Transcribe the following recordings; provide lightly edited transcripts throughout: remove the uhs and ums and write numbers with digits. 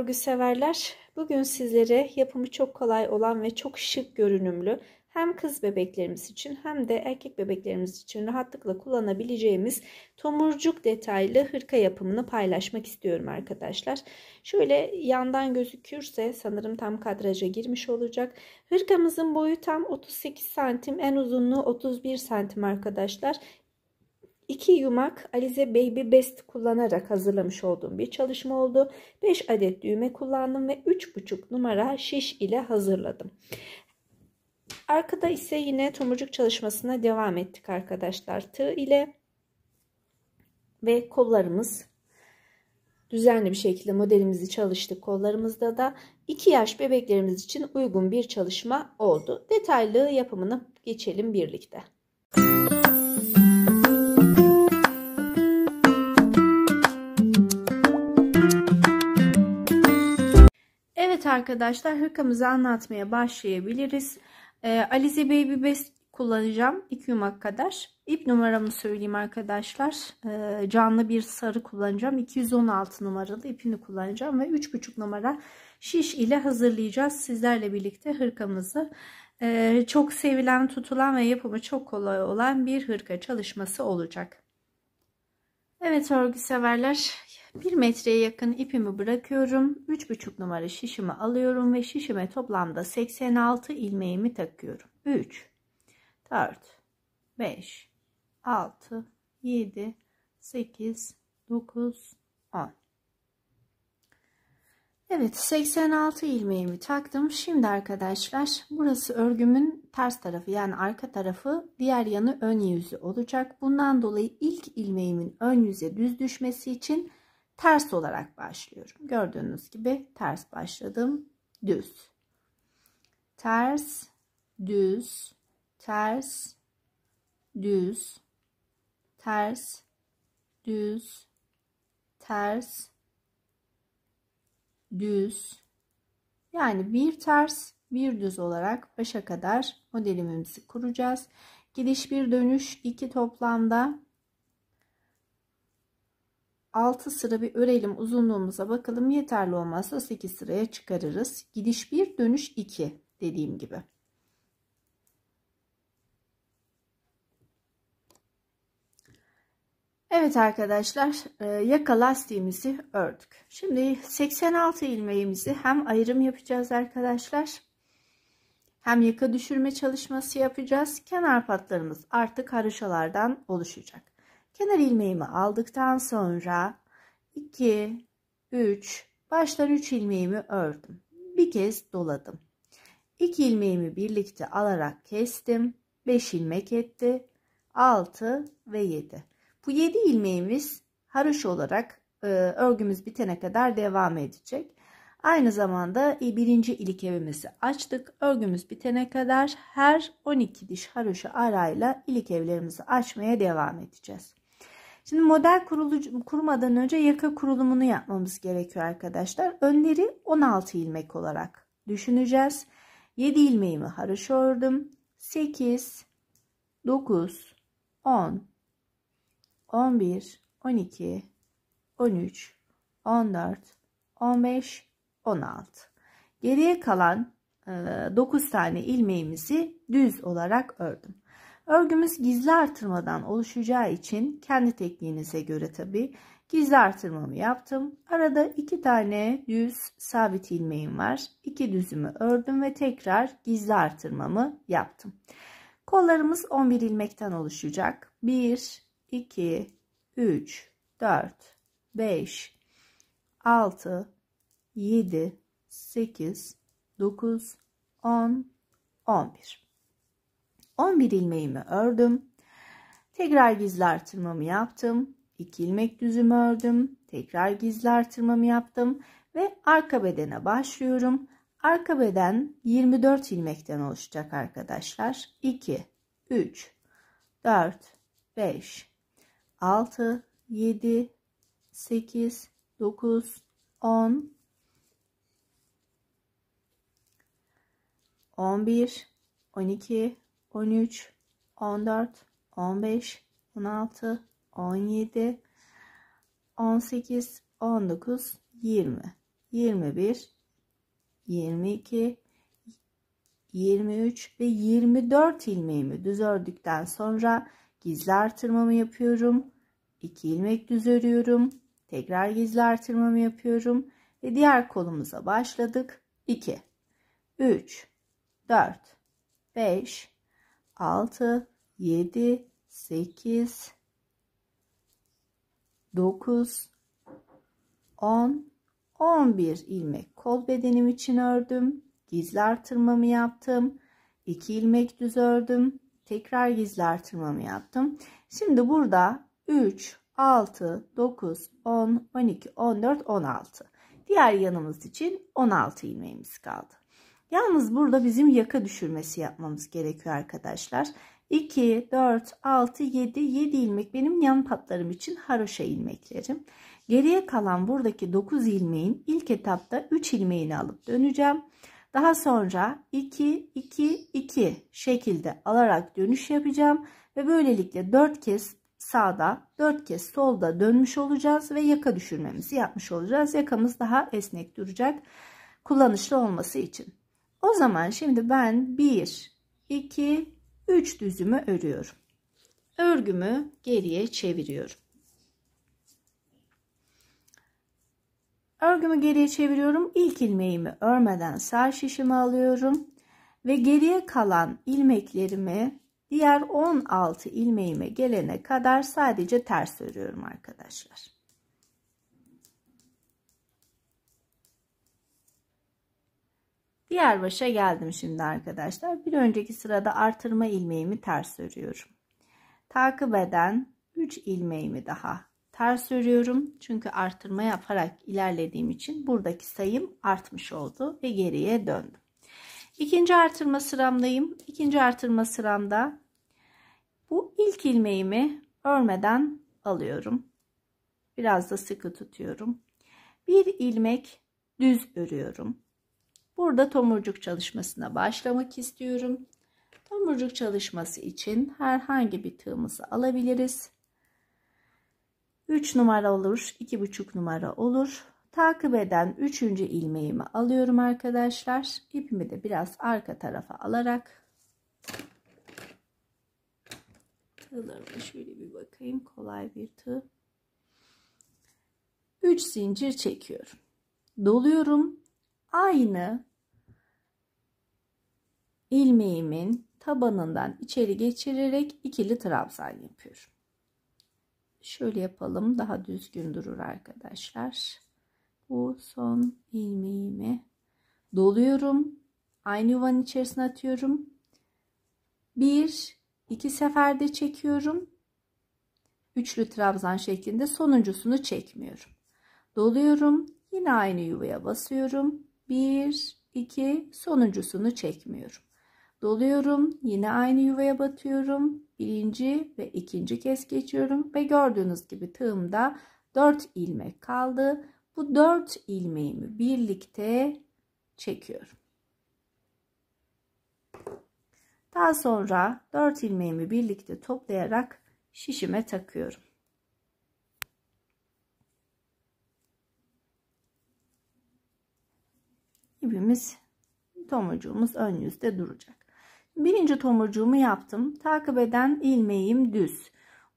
örgü severler. Bugün sizlere yapımı çok kolay olan ve çok şık görünümlü hem kız bebeklerimiz için hem de erkek bebeklerimiz için rahatlıkla kullanabileceğimiz tomurcuk detaylı hırka yapımını paylaşmak istiyorum arkadaşlar. Şöyle yandan gözükürse sanırım tam kadraja girmiş olacak. Hırkamızın boyu tam 38 santim, en uzunluğu 31 santim arkadaşlar. 2 yumak Alize Baby Best kullanarak hazırlamış olduğum bir çalışma oldu. 5 adet düğme kullandım ve 3,5 numara şiş ile hazırladım. Arkada ise yine tomurcuk çalışmasına devam ettik arkadaşlar. Tığ ile ve kollarımız düzenli bir şekilde modelimizi çalıştık. Kollarımızda da 2 yaş bebeklerimiz için uygun bir çalışma oldu. Detaylı yapımını geçelim birlikte. Evet arkadaşlar, hırkamızı anlatmaya başlayabiliriz. Alize Baby Best kullanacağım. 2 yumak kadar. İp numaramı söyleyeyim arkadaşlar. Canlı bir sarı kullanacağım. 216 numaralı ipini kullanacağım ve 3,5 numara şiş ile hazırlayacağız sizlerle birlikte hırkamızı. Çok sevilen, tutulan ve yapımı çok kolay olan bir hırka çalışması olacak. Evet örgü severler, 1 metreye yakın ipimi bırakıyorum. 3,5 numara şişimi alıyorum ve şişime toplamda 86 ilmeğimi takıyorum. 3, 4, 5, 6, 7, 8, 9, 10. Evet, 86 ilmeğimi taktım. Şimdi arkadaşlar, burası örgümün ters tarafı, yani arka tarafı, diğer yanı ön yüzü olacak. Bundan dolayı ilk ilmeğimin ön yüze düz düşmesi için ters olarak başlıyorum. Gördüğünüz gibi ters başladım. Düz. Ters, düz, ters, düz, ters, düz, ters, düz, yani bir ters bir düz olarak başa kadar modelimizi kuracağız. Gidiş bir dönüş 2, toplamda 6 sıra bir örelim, uzunluğumuza bakalım, yeterli olmazsa 8 sıraya çıkarırız. Gidiş bir dönüş 2 dediğim gibi. Evet arkadaşlar, yaka lastiğimizi ördük. Şimdi 86 ilmeğimizi hem ayrım yapacağız arkadaşlar, hem yaka düşürme çalışması yapacağız. Kenar patlarımız artık haroşalardan oluşacak. Kenar ilmeğimi aldıktan sonra 2, 3, baştan 3 ilmeğimi ördüm. Bir kez doladım. 2 ilmeğimi birlikte alarak kestim. 5 ilmek etti. 6 ve 7. Bu 7 ilmeğimiz haroşa olarak örgümüz bitene kadar devam edecek. Aynı zamanda birinci ilkevimizi açtık. Örgümüz bitene kadar her 12 diş haroşa arayla ilkevlerimizi açmaya devam edeceğiz. Şimdi model kurmadan önce yaka kurulumunu yapmamız gerekiyor arkadaşlar. Önleri 16 ilmek olarak düşüneceğiz. 7 ilmeğimi haroşa ördüm. 8, 9, 10, 11, 12, 13, 14, 15, 16. Geriye kalan 9 tane ilmeğimizi düz olarak ördüm. Örgümüz gizli artırmadan oluşacağı için kendi tekniğinize göre tabi gizli artırmamı yaptım. Arada 2 tane düz sabit ilmeğim var. 2 düzümü ördüm ve tekrar gizli artırmamı yaptım. Kollarımız 11 ilmekten oluşacak. 1, 2, 3, 4, 5, 6, 7, 8, 9, 10, 11. 11 ilmeğimi ördüm. Tekrar gizli artırmamı yaptım. 2 ilmek düzümü ördüm. Tekrar gizli artırmamı yaptım. Ve arka bedene başlıyorum. Arka beden 24 ilmekten oluşacak arkadaşlar. 2, 3, 4, 5, 6, 7, 8, 9, 10, 11, 12, 13, 14, 15, 16, 17, 18, 19, 20. 21, 22, 23 ve 24 ilmeğimi düz ördükten sonra gizli artırmamı yapıyorum. 2 ilmek düz örüyorum. Tekrar gizli artırmamı yapıyorum ve diğer kolumuza başladık. 2, 3, 4, 5, 6, 7, 8, 9, 10, 11 ilmek kol bedenim için ördüm. Gizli artırmamı yaptım. 2 ilmek düz ördüm. Tekrar gizli artırmamı yaptım. Şimdi burada 3, 6, 9, 10, 12, 14, 16. Diğer yanımız için 16 ilmeğimiz kaldı. Yalnız burada bizim yaka düşürmesi yapmamız gerekiyor arkadaşlar. 2, 4, 6, 7 ilmek benim yan patlarım için haroşa ilmeklerim. Geriye kalan buradaki 9 ilmeğin ilk etapta 3 ilmeğini alıp döneceğim. Daha sonra 2, 2, 2 şekilde alarak dönüş yapacağım. Ve böylelikle 4 kez sağda 4 kez solda dönmüş olacağız ve yaka düşürmemizi yapmış olacağız. Yakamız daha esnek duracak kullanışlı olması için. O zaman şimdi ben 1, 2, 3 düzümü örüyorum. Örgümü geriye çeviriyorum. Örgümü geriye çeviriyorum. İlk ilmeğimi örmeden sağ şişimi alıyorum. Ve geriye kalan ilmeklerimi diğer 16 ilmeğime gelene kadar sadece ters örüyorum arkadaşlar. Diğer başa geldim şimdi arkadaşlar. Bir önceki sırada artırma ilmeğimi ters örüyorum. Takip eden 3 ilmeğimi daha ters örüyorum. Çünkü artırma yaparak ilerlediğim için buradaki sayım artmış oldu ve geriye döndüm. İkinci artırma sıramdayım. İkinci artırma sıramda bu ilk ilmeğimi örmeden alıyorum. Biraz da sıkı tutuyorum. Bir ilmek düz örüyorum. Burada tomurcuk çalışmasına başlamak istiyorum. Tomurcuk çalışması için herhangi bir tığımızı alabiliriz. 3 numara olur, 2,5 numara olur. Takip eden 3. ilmeğimi alıyorum arkadaşlar. İpimi de biraz arka tarafa alarak tığlarıma şöyle bir bakayım. Kolay bir tığ. 3 zincir çekiyorum. Doluyorum. Aynı ilmeğimin tabanından içeri geçirerek ikili trabzan yapıyorum. Şöyle yapalım, daha düzgün durur arkadaşlar. Bu son ilmeğimi doluyorum. Aynı yuvanın içerisine atıyorum. 1, 2 seferde çekiyorum. Üçlü trabzan şeklinde, sonuncusunu çekmiyorum. Doluyorum. Yine aynı yuvaya basıyorum. 1, 2, sonuncusunu çekmiyorum. Doluyorum. Yine aynı yuvaya batıyorum. Birinci ve ikinci kez geçiyorum. Ve gördüğünüz gibi tığımda 4 ilmek kaldı. Bu 4 ilmeğimi birlikte çekiyorum. Daha sonra 4 ilmeğimi birlikte toplayarak şişime takıyorum. İpimiz, tomurcuğumuz ön yüzde duracak. Birinci tomurcuğumu yaptım. Takip eden ilmeğim düz.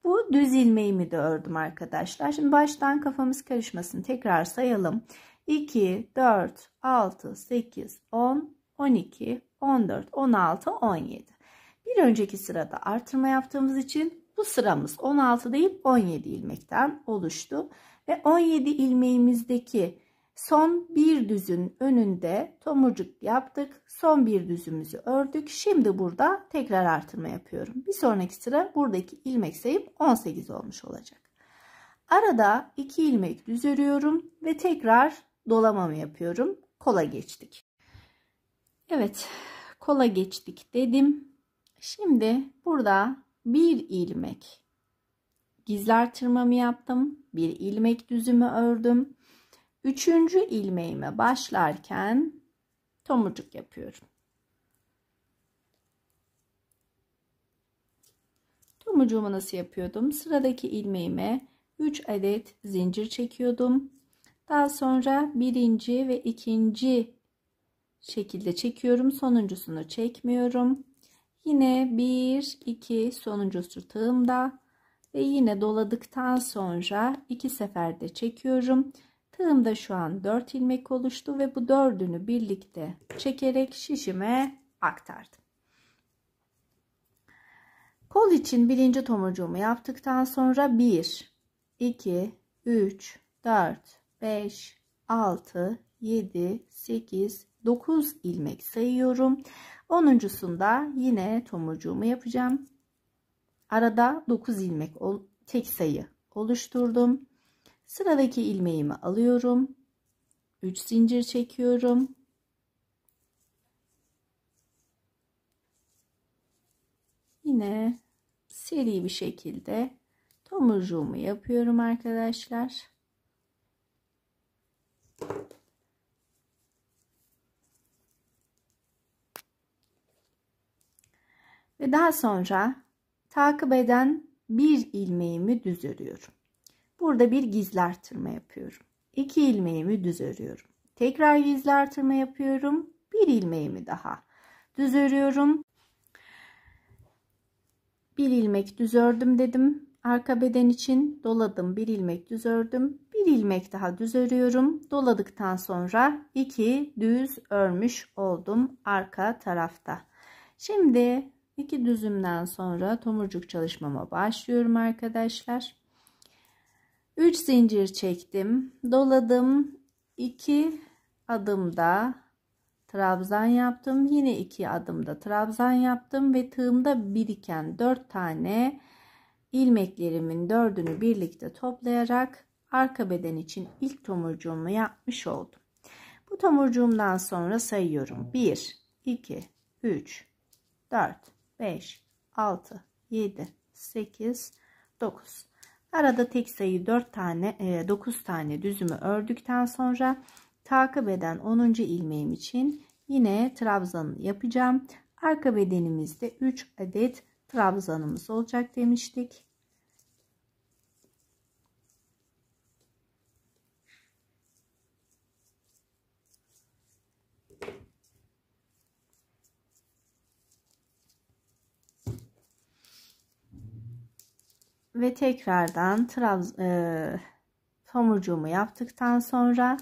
Bu düz ilmeğimi de ördüm arkadaşlar. Şimdi baştan kafamız karışmasın. Tekrar sayalım. 2, 4, 6, 8, 10, 12, 14, 16, 17. Bir önceki sırada artırma yaptığımız için bu sıramız 16 değil 17 ilmekten oluştu. Ve 17 ilmeğimizdeki son bir düzün önünde tomurcuk yaptık. Son bir düzümüzü ördük. Şimdi burada tekrar artırma yapıyorum. Bir sonraki sıra buradaki ilmek sayım 18 olmuş olacak. Arada 2 ilmek düz örüyorum ve tekrar dolamamı yapıyorum. Kola geçtik. Evet, kola geçtik dedim. Şimdi burada bir ilmek gizli artırmamı yaptım. Bir ilmek düzümü ördüm. Üçüncü ilmeğime başlarken tomurcuk yapıyorum. Tomurcuğumu nasıl yapıyordum? Sıradaki ilmeğime 3 adet zincir çekiyordum. Daha sonra birinci ve ikinci şekilde çekiyorum. Sonuncusunu çekmiyorum. Yine 1 2 sonuncusu tığımda ve yine doladıktan sonra 2 seferde çekiyorum. Tığımda şu an 4 ilmek oluştu ve bu dördünü birlikte çekerek şişime aktardım. Kol için birinci tomurcuğumu yaptıktan sonra 1 2 3 4 5 6 7 8 9 ilmek sayıyorum. 10'uncusunda yine tomurcuğumu yapacağım. Arada 9 ilmek tek sayı oluşturdum. Sıradaki ilmeğimi alıyorum. 3 zincir çekiyorum. Yine seri bir şekilde tomurcuğumu yapıyorum arkadaşlar. Ve daha sonra takip eden bir ilmeğimi düz örüyorum. Burada bir gizli artırma yapıyorum. 2 ilmeğimi düz örüyorum. Tekrar gizli artırma yapıyorum. Bir ilmeğimi daha düz örüyorum. Bir ilmek düz ördüm dedim. Arka beden için doladım. Bir ilmek düz ördüm. Bir ilmek daha düz örüyorum. Doladıktan sonra 2 düz örmüş oldum arka tarafta. Şimdi 2 düzümden sonra tomurcuk çalışmama başlıyorum arkadaşlar. 3 zincir çektim, doladım, 2 adımda trabzan yaptım, yine 2 adımda trabzan yaptım ve tığımda biriken 4 tane ilmeklerimin 4'ünü birlikte toplayarak arka beden için ilk tomurcuğumu yapmış oldum. Bu tomurcuğumdan sonra sayıyorum. 1 2 3 4 5 6 7 8 9. Arada tek sayı 9 tane düzümü ördükten sonra takip eden 10. ilmeğim için yine trabzanı yapacağım. Arka bedenimizde 3 adet trabzanımız olacak demiştik. Ve tekrardan tomurcuğumu yaptıktan sonra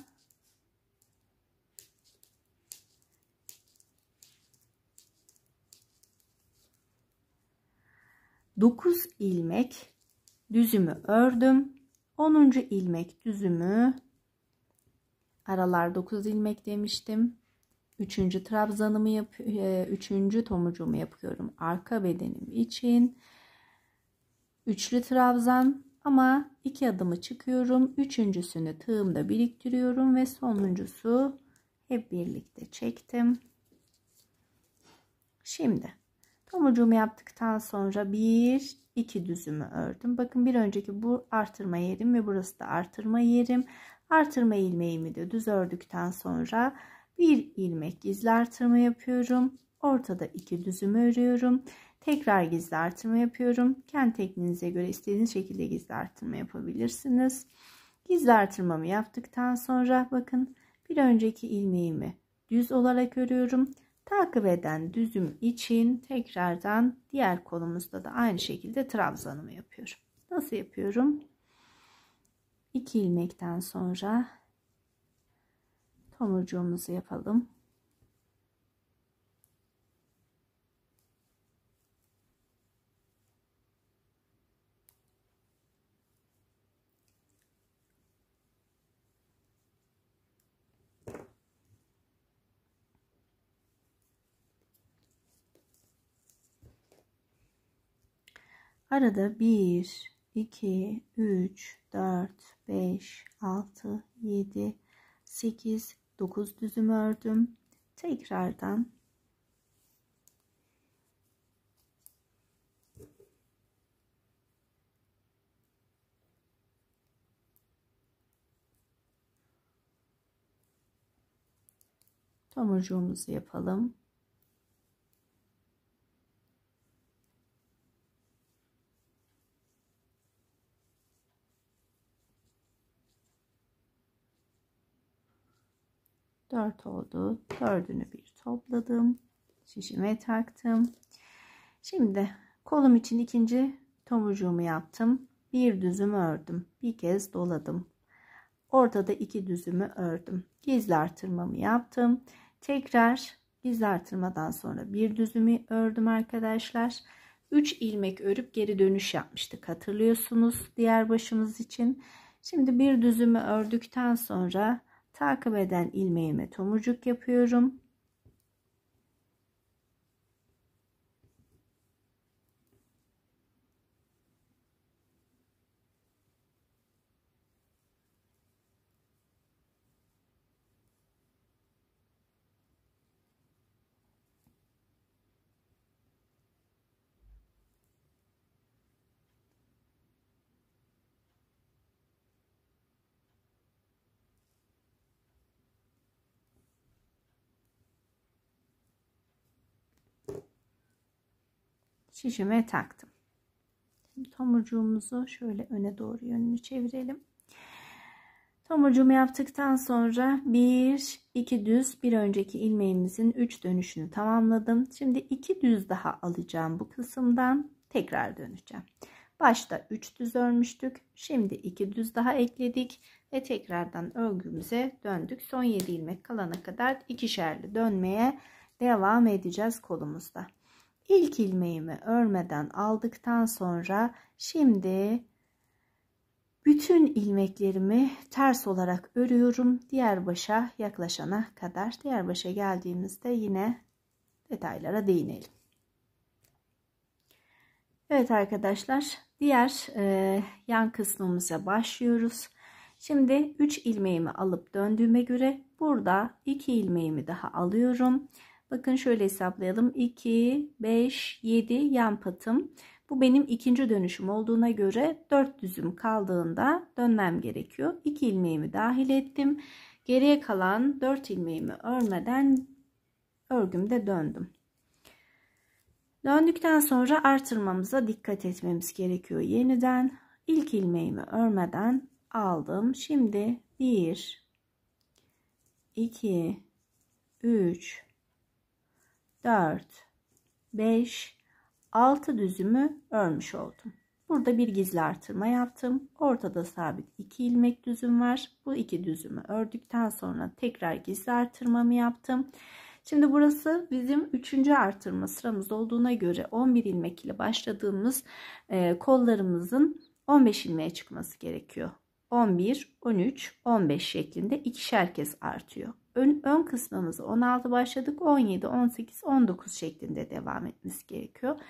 dokuz ilmek düzümü ördüm. 10. ilmek düzümü, aralar 9 ilmek demiştim. 3. trabzanımı üçüncü tomurcuğumu yapıyorum arka bedenim için. Üçlü trabzan ama 2 adımı çıkıyorum. Üçüncüsünü tığımda biriktiriyorum ve sonuncusu hep birlikte çektim. Şimdi tomurcuğumu yaptıktan sonra 1 2 düzümü ördüm. Bakın bir önceki bu artırma yerim ve burası da artırma yerim. Artırma ilmeğimi de düz ördükten sonra bir ilmek gizli artırma yapıyorum. Ortada 2 düzümü örüyorum. Tekrar gizli artırma yapıyorum. Kendi tekniğinize göre istediğiniz şekilde gizli artırma yapabilirsiniz. Gizli artırmamı yaptıktan sonra bakın bir önceki ilmeğimi düz olarak örüyorum. Takip eden düzüm için tekrardan diğer kolumuzda da aynı şekilde trabzanımı yapıyorum. Nasıl yapıyorum? 2 ilmekten sonra tomurcuğumuzu yapalım. Arada 1, 2, 3, 4, 5, 6, 7, 8, 9 düzüm ördüm. Tekrardan tomurcuğumuzu yapalım. 4 oldu. Dördünü bir topladım. Şişime taktım. Şimdi kolum için ikinci tomurcuğumu yaptım. Bir düzümü ördüm. Bir kez doladım. Ortada 2 düzümü ördüm. Gizli artırmamı yaptım. Tekrar gizli artırmadan sonra bir düzümü ördüm arkadaşlar. 3 ilmek örüp geri dönüş yapmıştık, hatırlıyorsunuz diğer başımız için. Şimdi bir düzümü ördükten sonra takip eden ilmeğime tomurcuk yapıyorum. Şişime taktım. Şimdi tomurcuğumuzu şöyle öne doğru yönünü çevirelim. Tomurcuğumu yaptıktan sonra 1 2 düz, bir önceki ilmeğimizin 3 dönüşünü tamamladım. Şimdi 2 düz daha alacağım bu kısımdan, tekrar döneceğim. Başta 3 düz örmüştük. Şimdi 2 düz daha ekledik ve tekrardan örgümüze döndük. Son 7 ilmek kalana kadar ikişerli dönmeye devam edeceğiz kolumuzda. İlk ilmeğimi örmeden aldıktan sonra şimdi bütün ilmeklerimi ters olarak örüyorum diğer başa yaklaşana kadar. Diğer başa geldiğimizde yine detaylara değinelim. Evet arkadaşlar, diğer yan kısmımıza başlıyoruz. Şimdi 3 ilmeğimi alıp döndüğüme göre burada 2 ilmeğimi daha alıyorum. Bakın şöyle hesaplayalım. 2, 5, 7 yan patım. Bu benim ikinci dönüşüm olduğuna göre 4 düzüm kaldığında dönmem gerekiyor. 2 ilmeğimi dahil ettim. Geriye kalan 4 ilmeğimi örmeden örgümde döndüm. Döndükten sonra artırmamıza dikkat etmemiz gerekiyor. Yeniden ilk ilmeğimi örmeden aldım. Şimdi 1, 2, 3, 4, 5, 6 düzümü örmüş oldum. Burada bir gizli artırma yaptım. Ortada sabit 2 ilmek düzüm var. Bu 2 düzümü ördükten sonra tekrar gizli artırmamı yaptım. Şimdi burası bizim 3. artırma sıramız olduğuna göre 11 ilmek ile başladığımız kollarımızın 15 ilmeğe çıkması gerekiyor. 11, 13, 15 şeklinde ikişer kez artıyor. Ön kısmımızı 16 başladık. 17, 18, 19 şeklinde devam etmesi gerekiyor.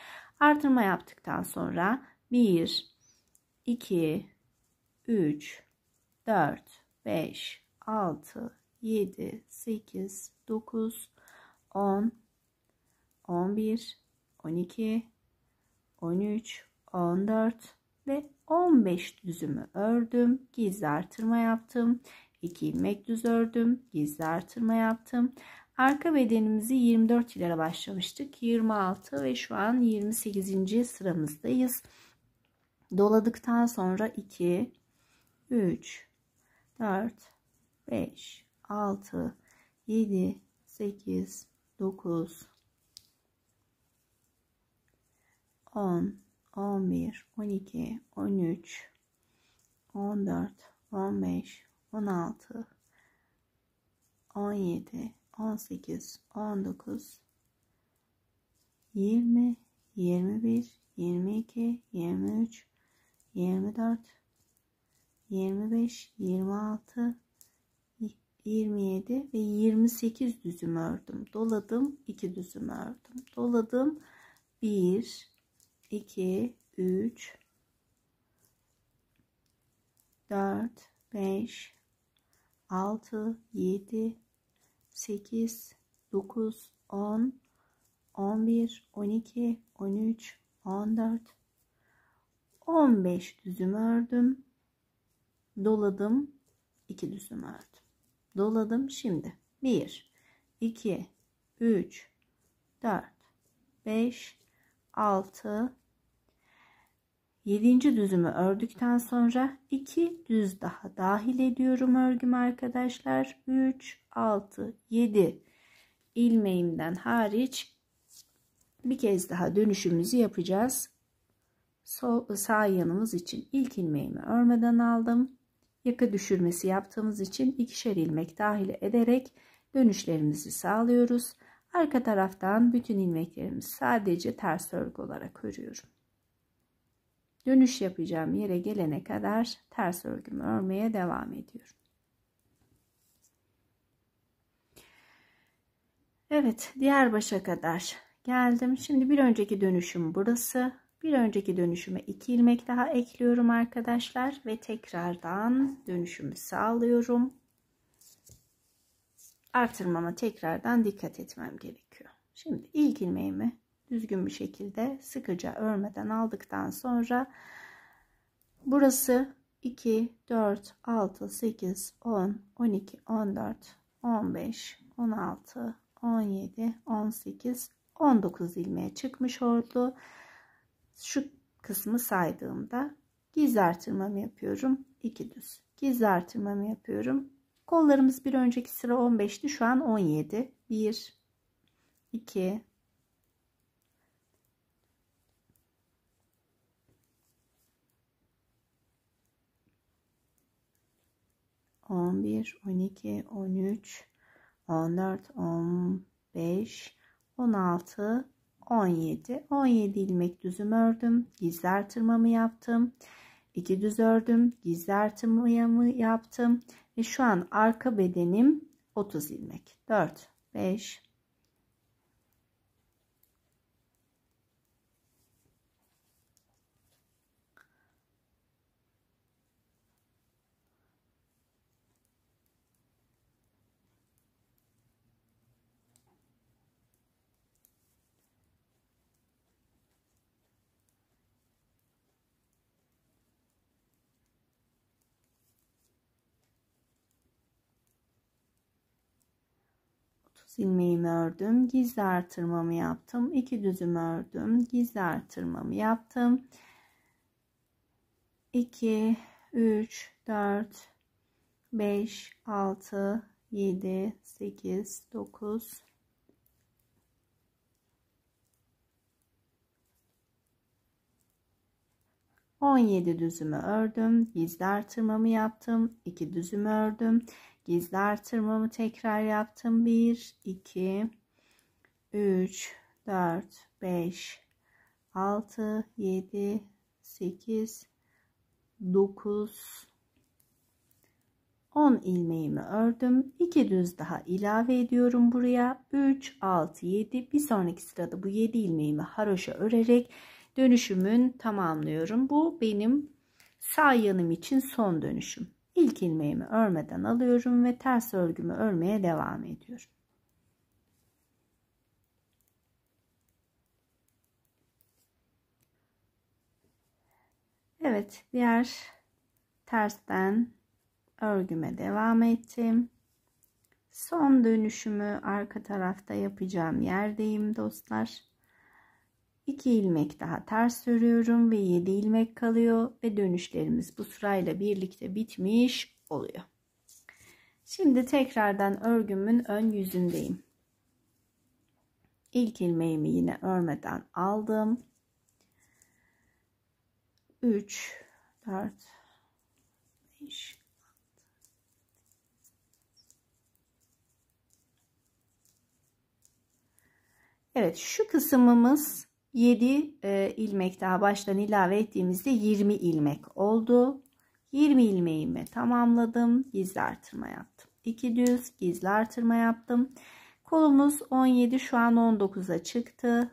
Artırma yaptıktan sonra 1, 2, 3, 4, 5, 6, 7, 8, 9, 10, 11, 12, 13, 14 ve 15 düzümü ördüm. Gizli artırma yaptım. 2 ilmek düz ördüm. Gizli artırma yaptım. Arka bedenimizi 24 ile başlamıştık. 26 ve şu an 28. sıramızdayız. Doladıktan sonra 2, 3, 4, 5, 6, 7, 8, 9, 10, 11, 12, 13, 14, 15, 16, 17, 18, 19, 20, 21, 22, 23, 24, 25, 26, 27 ve 28 düzüm ördüm. Doladım, 2 düzüm ördüm. Doladım, 1, 2, 3, 4, 5, 6, 7, 8, 9, 10, 11, 12, 13, 14, 15 düzüm ördüm. Doladım, 2 düzüm ördüm. Doladım. Şimdi 1, 2, 3, 4, 5, 6, 7. düzümü ördükten sonra 2 düz daha dahil ediyorum örgüme arkadaşlar. 3, 6, 7 ilmeğimden hariç bir kez daha dönüşümüzü yapacağız. Sağ yanımız için ilk ilmeğimi örmeden aldım. Yaka düşürmesi yaptığımız için ikişer ilmek dahil ederek dönüşlerimizi sağlıyoruz. Arka taraftan bütün ilmeklerimi sadece ters örgü olarak örüyorum. Dönüş yapacağım yere gelene kadar ters örgümü örmeye devam ediyorum. Evet, diğer başa kadar geldim. Şimdi bir önceki dönüşüm burası. Bir önceki dönüşüme 2 ilmek daha ekliyorum arkadaşlar ve tekrardan dönüşümü sağlıyorum. Artırmama tekrardan dikkat etmem gerekiyor. Şimdi ilk ilmeğimi düzgün bir şekilde sıkıca örmeden aldıktan sonra burası 2, 4, 6, 8, 10, 12, 14, 15, 16, 17, 18, 19 ilmeğe çıkmış oldu. Şu kısmı saydığımda gizli artırmamı yapıyorum. 2 düz. Gizli artırmamı yapıyorum. Kollarımız bir önceki sıra 15'ti. Şu an 17. 1, 2, 11, 12, 13, 14, 15, 16, 17. 17 ilmek düzüm ördüm. Gizli artırmamı yaptım. 2 düz ördüm. Gizli artırmamı yaptım. Ve şu an arka bedenim 30 ilmek. 4, 5, 30 ilmeğimi ördüm. Gizli artırmamı yaptım. 2 düzümü ördüm. Gizli artırmamı yaptım. 2, 3, 4, 5, 6, 7, 8, 9, 17 düzümü ördüm. Gizli artırmamı yaptım. 2 düzümü ördüm. Gizli artırmamı tekrar yaptım. 1, 2, 3, 4, 5, 6, 7, 8, 9, 10 ilmeğimi ördüm. 2 düz daha ilave ediyorum buraya. 3, 6, 7. Bir sonraki sırada bu 7 ilmeğimi haroşa örerek dönüşümün tamamlıyorum. Bu benim sağ yanım için son dönüşüm. İlk ilmeğimi örmeden alıyorum ve ters örgümü örmeye devam ediyorum. Evet, diğer tersten örgüme devam ettim. Son dönüşümü arka tarafta yapacağım yerdeyim dostlar. 2 ilmek daha ters örüyorum ve 7 ilmek kalıyor ve dönüşlerimiz bu sırayla birlikte bitmiş oluyor. Şimdi tekrardan örgümün ön yüzündeyim. İlk ilmeğimi yine örmeden aldım. 3, 4, 5, evet, şu kısmımız 7 ilmek daha baştan ilave ettiğimizde 20 ilmek oldu. 20 ilmeğimi tamamladım. Gizli artırma yaptım. 2 düz gizli artırma yaptım. Kolumuz 17, şu an 19'a çıktı.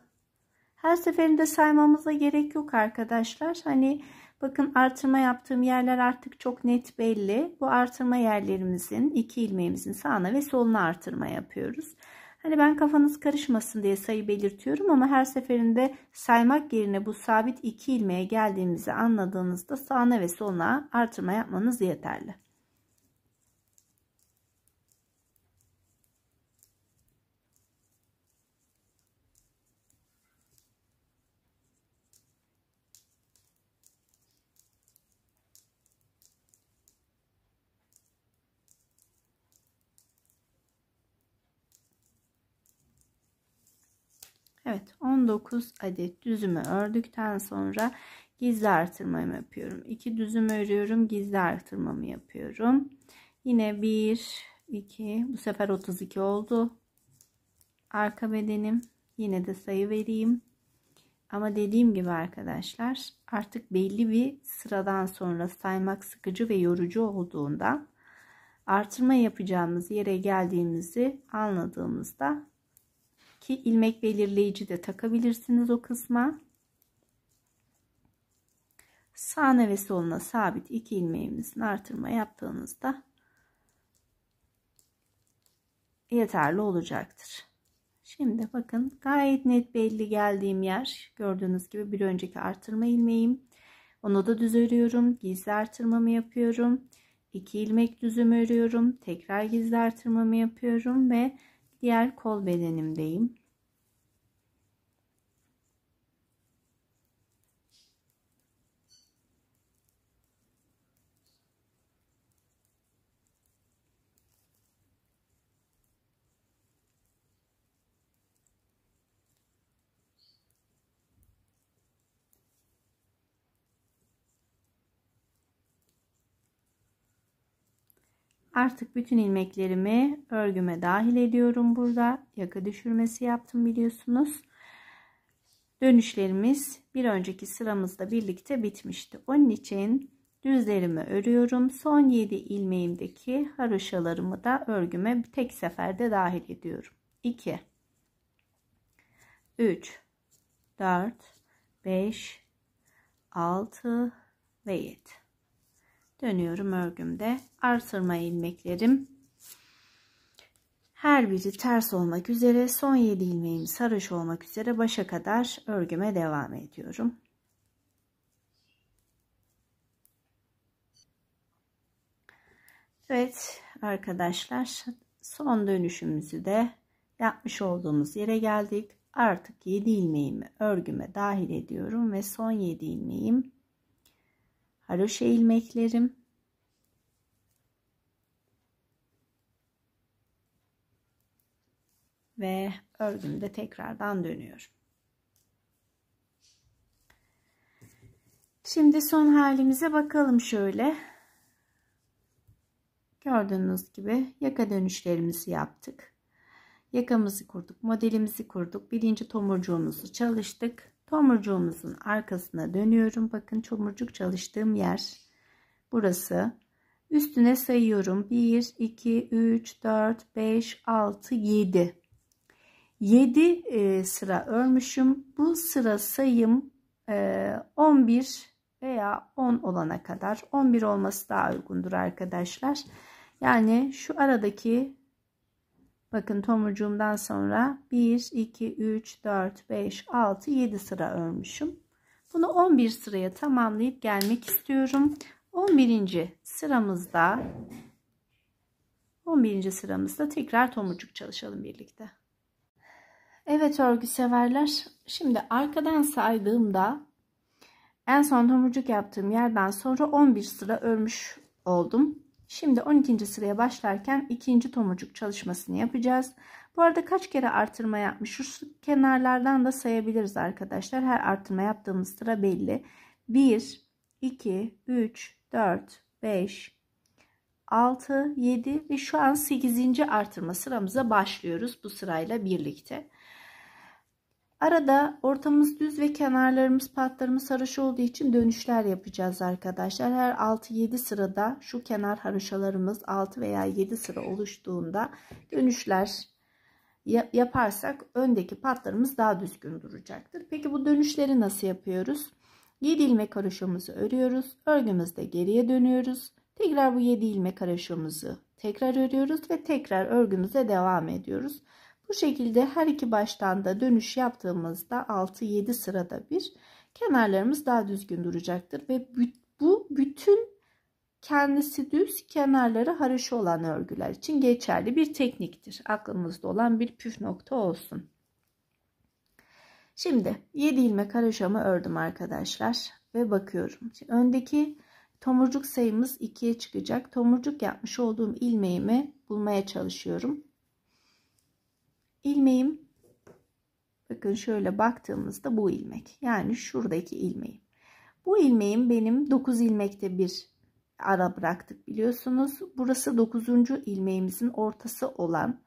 Her seferinde saymamıza gerek yok arkadaşlar. Hani bakın, artırma yaptığım yerler artık çok net belli. Bu artırma yerlerimizin 2 ilmeğimizin sağına ve soluna artırma yapıyoruz. Hani ben kafanız karışmasın diye sayı belirtiyorum ama her seferinde saymak yerine bu sabit 2 ilmeğe geldiğimizi anladığınızda sağına ve soluna artırma yapmanız yeterli. Evet, 19 adet düzümü ördükten sonra gizli artırmamı yapıyorum. 2 düzüm örüyorum, gizli artırmamı yapıyorum. Yine 1 2, bu sefer 32 oldu arka bedenim. Yine de sayı vereyim. Ama dediğim gibi arkadaşlar, artık belli bir sıradan sonra saymak sıkıcı ve yorucu olduğunda, artırma yapacağımız yere geldiğimizi anladığımızda, ki ilmek belirleyici de takabilirsiniz o kısma, sağına ve soluna sabit 2 ilmeğimizin artırma yaptığınızda yeterli olacaktır. Şimdi bakın, gayet net belli geldiğim yer, gördüğünüz gibi bir önceki artırma ilmeğim. Onu da düz örüyorum, gizli artırmamı yapıyorum, 2 ilmek düzüm örüyorum, tekrar gizli artırmamı yapıyorum ve diğer kol bedenimdeyim. Artık bütün ilmeklerimi örgüme dahil ediyorum burada. Yaka düşürmesi yaptım biliyorsunuz. Dönüşlerimiz bir önceki sıramızda birlikte bitmişti. Onun için düzlerimi örüyorum. Son 7 ilmeğimdeki haroşalarımı da örgüme tek seferde dahil ediyorum. 2 3 4 5 6 ve 7. Dönüyorum örgümde. Artırma ilmeklerim her biri ters olmak üzere, son 7 ilmeğim sarış olmak üzere başa kadar örgüme devam ediyorum. Evet arkadaşlar, son dönüşümüzü de yapmış olduğumuz yere geldik. Artık 7 ilmeğimi örgüme dahil ediyorum ve son 7 ilmeğim haroşa ilmeklerim. Ve örgümde tekrardan dönüyorum. Şimdi son halimize bakalım şöyle. Gördüğünüz gibi yaka dönüşlerimizi yaptık. Yakamızı kurduk, modelimizi kurduk. Birinci tomurcuğumuzu çalıştık. Tomurcuğumuzun arkasına dönüyorum. Bakın, tomurcuk çalıştığım yer burası. Üstüne sayıyorum. 1, 2, 3, 4, 5, 6, 7. 7 sıra örmüşüm. Bu sıra sayım 11 veya 10 olana kadar. 11 olması daha uygundur arkadaşlar. Yani şu aradaki, bakın, tomurcuğumdan sonra 1, 2, 3, 4, 5, 6, 7 sıra örmüşüm. Bunu 11 sıraya tamamlayıp gelmek istiyorum. 11. sıramızda tekrar tomurcuk çalışalım birlikte. Evet örgü severler, şimdi arkadan saydığımda en son tomurcuk yaptığım yerden sonra 11 sıra örmüş oldum. Şimdi 12. sıraya başlarken ikinci tomurcuk çalışmasını yapacağız. Bu arada kaç kere artırma yapmış, şu kenarlardan da sayabiliriz arkadaşlar. Her artırma yaptığımız sıra belli. 1, 2, 3, 4, 5, 6, 7 ve şu an 8. artırma sıramıza başlıyoruz bu sırayla birlikte. Arada ortamız düz ve kenarlarımız, patlarımız haroşa olduğu için dönüşler yapacağız arkadaşlar. Her 6-7 sırada şu kenar haroşalarımız 6 veya 7 sıra oluştuğunda dönüşler yaparsak öndeki patlarımız daha düzgün duracaktır. Peki bu dönüşleri nasıl yapıyoruz? 7 ilmek haroşamızı örüyoruz. Örgümüzde geriye dönüyoruz. Tekrar bu 7 ilmek haroşamızı tekrar örüyoruz ve tekrar örgümüze devam ediyoruz. Bu şekilde her iki baştan da dönüş yaptığımızda 6-7 sırada bir kenarlarımız daha düzgün duracaktır. Ve bu bütün kendisi düz, kenarları haroşa olan örgüler için geçerli bir tekniktir. Aklımızda olan bir püf nokta olsun. Şimdi 7 ilmek haroşamı ördüm arkadaşlar ve bakıyorum. Şimdi öndeki tomurcuk sayımız 2'ye çıkacak. Tomurcuk yapmış olduğum ilmeğimi bulmaya çalışıyorum. İlmeğim Bakın şöyle baktığımızda bu ilmek. Yani şuradaki ilmeğim. Bu ilmeğim benim 9 ilmekte bir ara bıraktık biliyorsunuz. Burası 9. ilmeğimizin ortası olan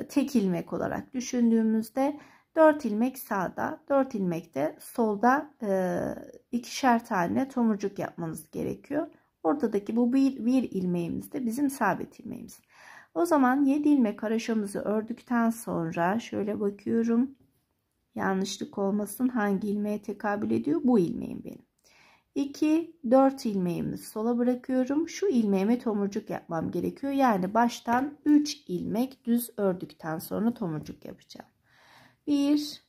tek ilmek olarak düşündüğümüzde 4 ilmek sağda, 4 ilmek de solda ikişer tane tomurcuk yapmamız gerekiyor. Ortadaki bu bir ilmeğimiz de bizim sabit ilmeğimiz. O zaman 7 ilmek haroşamızı ördükten sonra şöyle bakıyorum. Yanlışlık olmasın, hangi ilmeğe tekabül ediyor? Bu ilmeğim benim. 2, 4 ilmeğimi sola bırakıyorum. Şu ilmeğime tomurcuk yapmam gerekiyor. Yani baştan 3 ilmek düz ördükten sonra tomurcuk yapacağım. 1,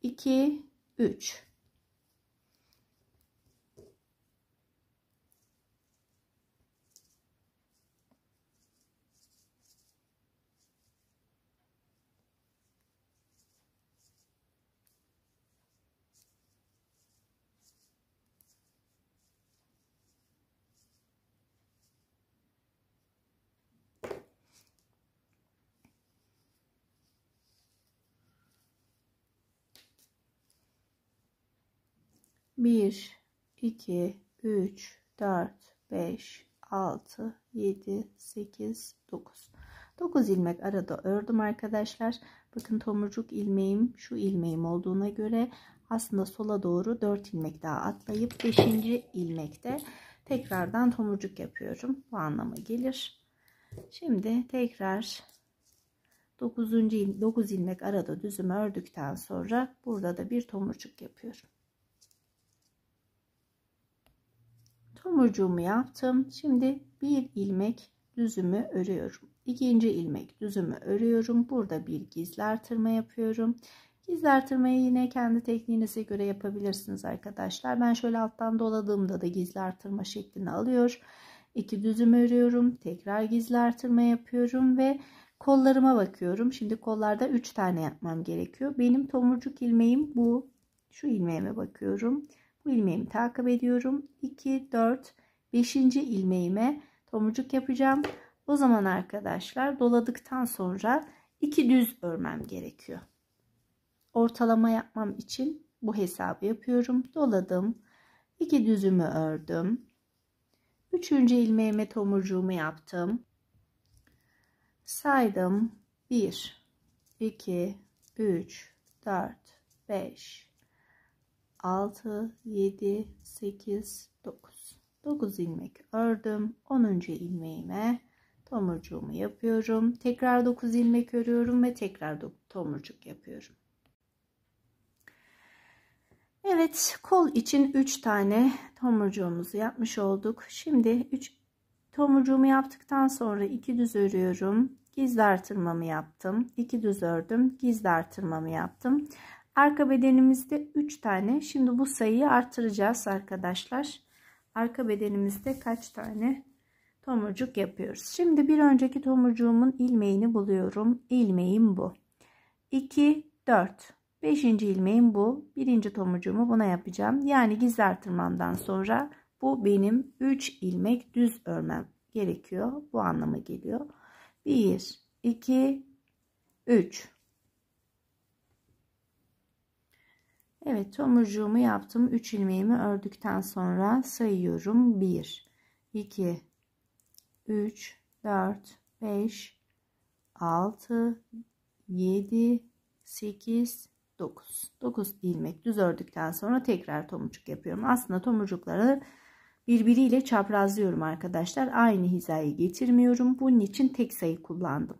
2, 3. 1, 2, 3, 4, 5, 6, 7, 8, 9. 9 ilmek arada ördüm arkadaşlar. Bakın tomurcuk ilmeğim şu ilmeğim olduğuna göre aslında sola doğru 4 ilmek daha atlayıp 5. ilmekte tekrardan tomurcuk yapıyorum. Bu anlama gelir. Şimdi tekrar 9 ilmek arada düzümü ördükten sonra burada da bir tomurcuk yapıyorum. Tomurcuğumu yaptım. Şimdi bir ilmek düzümü örüyorum. İkinci ilmek düzümü örüyorum. Burada bir gizli artırma yapıyorum. Gizli artırmayı yine kendi tekniğinize göre yapabilirsiniz arkadaşlar. Ben şöyle alttan doladığımda da gizli artırma şeklini alıyor. 2 düzüm örüyorum. Tekrar gizli artırma yapıyorum ve kollarıma bakıyorum. Şimdi kollarda 3 tane yapmam gerekiyor. Benim tomurcuk ilmeğim bu. Şu ilmeğime bakıyorum. Bu ilmeğimi takip ediyorum. 2, 4, 5. ilmeğime tomurcuk yapacağım. O zaman arkadaşlar doladıktan sonra 2 düz örmem gerekiyor. Ortalama yapmam için bu hesabı yapıyorum. Doladım. 2 düzümü ördüm. 3. ilmeğime tomurcuğumu yaptım. Saydım. 1, 2, 3, 4, 5, 6, 7, 8, 9. 9 ilmek ördüm. 10. ilmeğime tomurcuğumu yapıyorum. Tekrar 9 ilmek örüyorum ve tekrar tomurcuk yapıyorum. Evet, kol için 3 tane tomurcuğumuzu yapmış olduk. Şimdi 3 tomurcuğumu yaptıktan sonra 2 düz örüyorum. Gizli artırmamı yaptım. 2 düz ördüm. Gizli artırmamı yaptım. Arka bedenimizde 3 tane. Şimdi bu sayıyı artıracağız arkadaşlar. Arka bedenimizde kaç tane tomurcuk yapıyoruz? Şimdi bir önceki tomurcuğumun ilmeğini buluyorum. İlmeğim bu. 2, 4. 5. ilmeğim bu. Birinci tomurcuğumu buna yapacağım. Yani gizli artırmamdan sonra bu benim 3 ilmek düz örmem gerekiyor. Bu anlama geliyor. 1, 2, 3. Evet, tomurcuğumu yaptım. 3 ilmeğimi ördükten sonra sayıyorum. 1, 2, 3, 4, 5, 6, 7, 8, 9. 9 ilmek düz ördükten sonra tekrar tomurcuk yapıyorum. Aslında tomurcukları birbiriyle çaprazlıyorum arkadaşlar. Aynı hizayı getirmiyorum. Bunun için tek sayı kullandım.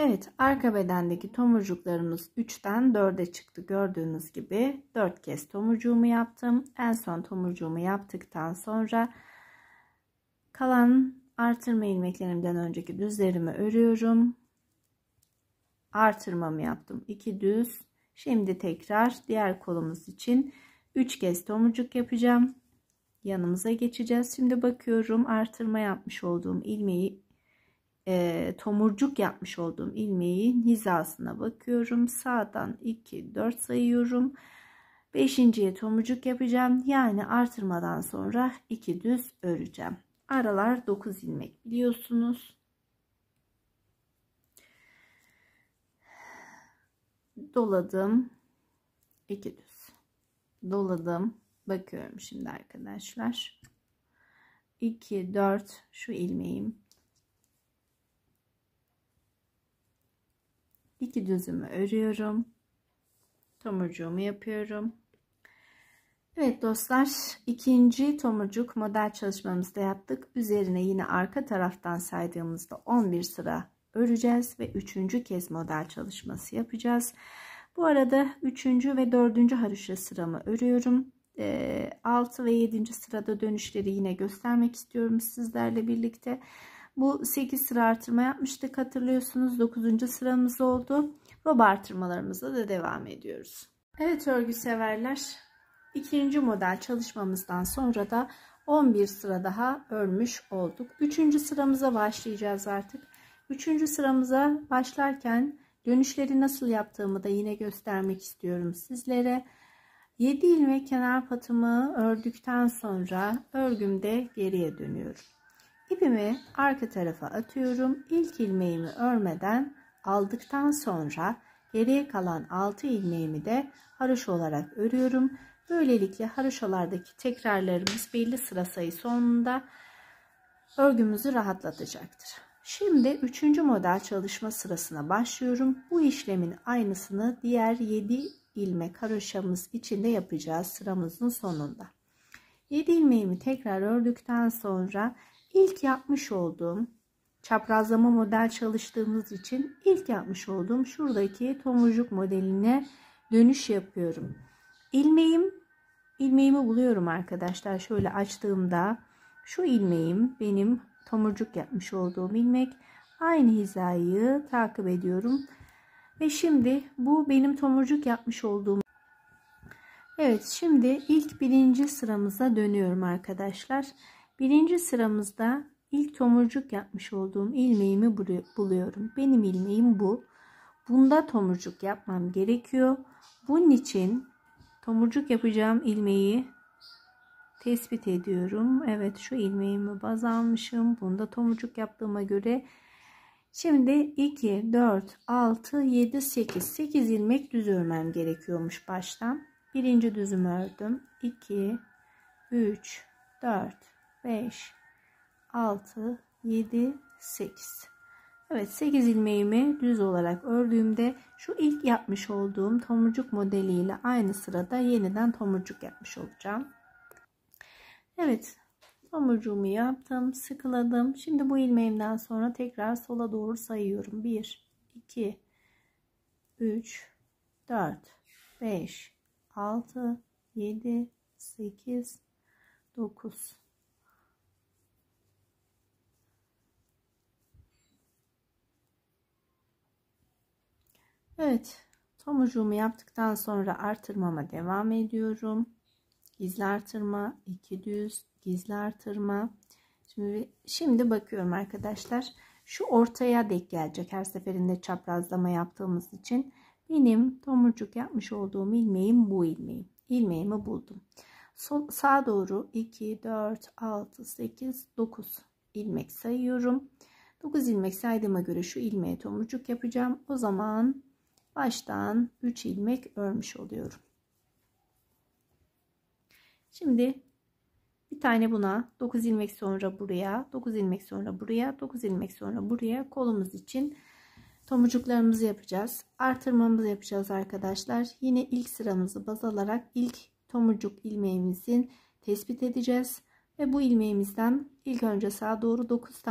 Evet, arka bedendeki tomurcuklarımız 3'ten 4'e çıktı. Gördüğünüz gibi 4 kez tomurcuğumu yaptım. En son tomurcuğumu yaptıktan sonra kalan artırma ilmeklerimden önceki düzlerimi örüyorum. Artırmamı yaptım. 2 düz. Şimdi tekrar diğer kolumuz için 3 kez tomurcuk yapacağım. Yanımıza geçeceğiz. Şimdi bakıyorum, artırma yapmış olduğum ilmeği tomurcuk yapmış olduğum ilmeğin hizasına bakıyorum. Sağdan 2, 4 sayıyorum. 5.'ye tomurcuk yapacağım. Yani artırmadan sonra 2 düz öreceğim. Aralar 9 ilmek biliyorsunuz. 2 doladım, 2 düz doladım. Bakıyorum şimdi arkadaşlar. 2 4 şu ilmeğim, 2 düzümü örüyorum, tomurcuğumu yapıyorum. Evet dostlar, ikinci tomurcuk model çalışmamızda yaptık. Üzerine yine arka taraftan saydığımızda 11 sıra öreceğiz ve üçüncü kez model çalışması yapacağız. Bu arada 3. ve 4. haroşa sıramı örüyorum. 6 ve 7. sırada dönüşleri yine göstermek istiyorum sizlerle birlikte. Bu 8 sıra artırma yapmıştık, hatırlıyorsunuz. 9. sıramız oldu. Rob artırmalarımızla da devam ediyoruz. Evet örgü severler, ikinci model çalışmamızdan sonra da 11 sıra daha örmüş olduk. 3. sıramıza başlayacağız artık. 3. sıramıza başlarken dönüşleri nasıl yaptığımı da yine göstermek istiyorum sizlere. 7 ilmek kenar patımı ördükten sonra örgümde geriye dönüyorum. İpimi arka tarafa atıyorum. İlk ilmeğimi örmeden aldıktan sonra geriye kalan 6 ilmeğimi de haroşa olarak örüyorum. Böylelikle haroşalardaki tekrarlarımız belli sıra sayı sonunda örgümüzü rahatlatacaktır. Şimdi 3. model çalışma sırasına başlıyorum. Bu işlemin aynısını diğer 7 ilmek haroşamız için de yapacağız sıramızın sonunda. 7 ilmeğimi tekrar ördükten sonra ilk yapmış olduğum çaprazlama model çalıştığımız için ilk yapmış olduğum şuradaki tomurcuk modeline dönüş yapıyorum. İlmeğimi buluyorum arkadaşlar. Şöyle açtığımda şu ilmeğim benim tomurcuk yapmış olduğum ilmek. Aynı hizayı takip ediyorum. Ve şimdi bu benim tomurcuk yapmış olduğum. Evet, şimdi ilk 1. sıramıza dönüyorum arkadaşlar. 1. sıramızda ilk tomurcuk yapmış olduğum ilmeğimi buluyorum. Benim ilmeğim bu. Bunda tomurcuk yapmam gerekiyor. Bunun için tomurcuk yapacağım ilmeği tespit ediyorum. Evet, şu ilmeğimi baz almışım. Bunda tomurcuk yaptığıma göre şimdi 2 4 6 7 8 ilmek düz örmem gerekiyormuş baştan. Birinci düzümü ördüm. 2 3 4 5 6 7 8. Evet, 8 ilmeğimi düz olarak ördüğümde şu ilk yapmış olduğum tomurcuk modeliyle aynı sırada yeniden tomurcuk yapmış olacağım. Evet, tomurcuğumu yaptım, sıkıladım. Şimdi bu ilmeğimden sonra tekrar sola doğru sayıyorum. 1 2 3 4 5 6 7 8 9. Evet, tomurcuğumu yaptıktan sonra artırmama devam ediyorum. Gizli artırma, 2 düz, gizli artırma. Şimdi bakıyorum arkadaşlar. Şu ortaya denk gelecek her seferinde çaprazlama yaptığımız için. Benim tomurcuk yapmış olduğum ilmeğim bu ilmeğim. İlmeğimi buldum. Sağa doğru 2, 4, 6, 8, 9 ilmek sayıyorum. 9 ilmek saydığıma göre şu ilmeğe tomurcuk yapacağım. O zaman baştan 3 ilmek örmüş oluyorum. Şimdi bir tane buna, 9 ilmek sonra buraya, 9 ilmek sonra buraya, 9 ilmek sonra buraya kolumuz için tomurcuklarımızı yapacağız. Artırmamızı yapacağız arkadaşlar. Yine ilk sıramızı baz alarak ilk tomurcuk ilmeğimizin tespit edeceğiz. Ve bu ilmeğimizden ilk önce sağa doğru 9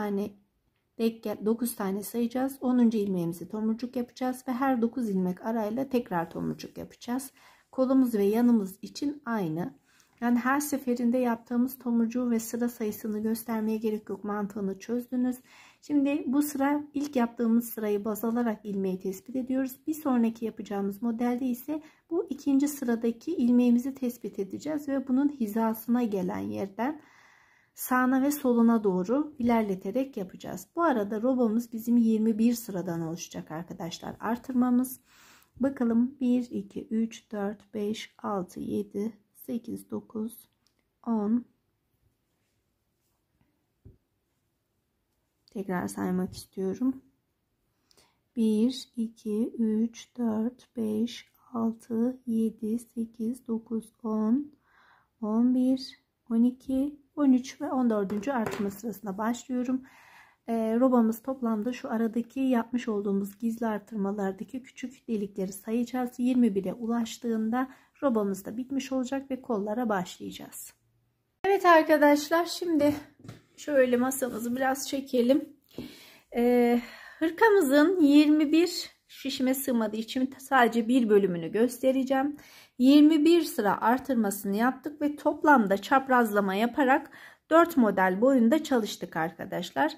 tane sayacağız. 10. ilmeğimizi tomurcuk yapacağız ve her 9 ilmek arayla tekrar tomurcuk yapacağız. Kolumuz ve yanımız için aynı. Yani her seferinde yaptığımız tomurcuğu ve sıra sayısını göstermeye gerek yok. Mantığını çözdünüz. Şimdi bu sıra ilk yaptığımız sırayı baz alarak ilmeği tespit ediyoruz. Bir sonraki yapacağımız modelde ise bu ikinci sıradaki ilmeğimizi tespit edeceğiz ve bunun hizasına gelen yerden sağına ve soluna doğru ilerleterek yapacağız. Bu arada robamız bizim 21 sıradan oluşacak arkadaşlar. Artırmamız. Bakalım 1, 2, 3, 4, 5, 6, 7, 8, 9, 10. Tekrar saymak istiyorum. 1, 2, 3, 4, 5, 6, 7, 8, 9, 10, 11, 12, 13 ve 14. artırma sırasına başlıyorum. Robamız toplamda şu aradaki yapmış olduğumuz gizli artırmalardaki küçük delikleri sayacağız. 21'e ulaştığında robamız da bitmiş olacak ve kollara başlayacağız. Evet arkadaşlar, şimdi şöyle masamızı biraz çekelim. Hırkamızın 21 şişime sığmadığı için sadece bir bölümünü göstereceğim. 21 sıra artırmasını yaptık ve toplamda çaprazlama yaparak 4 model boyunda çalıştık arkadaşlar.